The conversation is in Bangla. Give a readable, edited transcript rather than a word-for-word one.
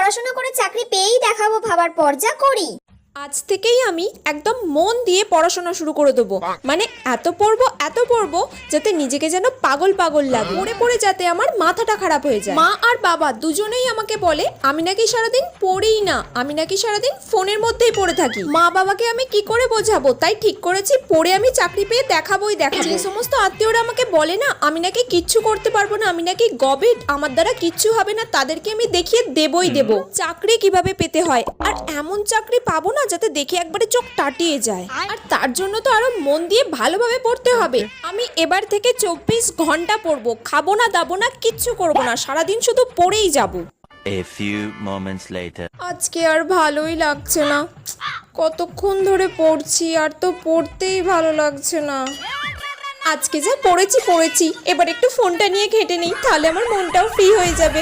পড়াশোনা করে চাকরি পেয়েই দেখাবো ভাবার পর যা করি। আজ থেকেই আমি একদম মন দিয়ে পড়াশোনা শুরু করে দেবো। মানে এত পড়বো যাতে নিজেকে যেন পাগল পাগল লাগে, পড়ে পড়ে যাতে আমার মাথাটা খারাপ হয়ে যায়। মা আর বাবা দুজনেই আমাকে বলে আমি নাকি সারাদিন পড়িই না, আমি নাকি সারাদিন ফোনের মধ্যেই পড়ে থাকি। মা বাবাকে আমি কি করে বোঝাবো, তাই ঠিক করেছি পড়ে আমি চাকরি পেয়ে দেখাবোই দেখাবো। যে সমস্ত আত্মীয়রা আমাকে বলে না আমি নাকি কিচ্ছু করতে পারবো না, আমি নাকি গবেট, আমার দ্বারা কিচ্ছু হবে না, তাদেরকে আমি দেখিয়ে দেবই দেবো চাকরি কিভাবে পেতে হয়। আর এমন চাকরি পাবো না যাতে দেখে একবারে চোখ টাটিয়ে যায়। আর তার জন্য তো আরো মন দিয়ে ভালোভাবে পড়তে হবে। আমি এবার থেকে 24 ঘন্টা পড়বো, খাবো না দাবো না, কিচ্ছু করবো না, সারাদিন শুধু পড়েই যাবো। A few moments later. আজকে আর ভালোই লাগছে না, কতক্ষণ ধরে পড়ছি আর তো পড়তেই ভালো লাগছে না। আজকে যা পড়েছি এবার একটু ফোনটা নিয়ে ঘেঁটে নেই, তাহলে আমার মনটাও ফ্রি হয়ে যাবে।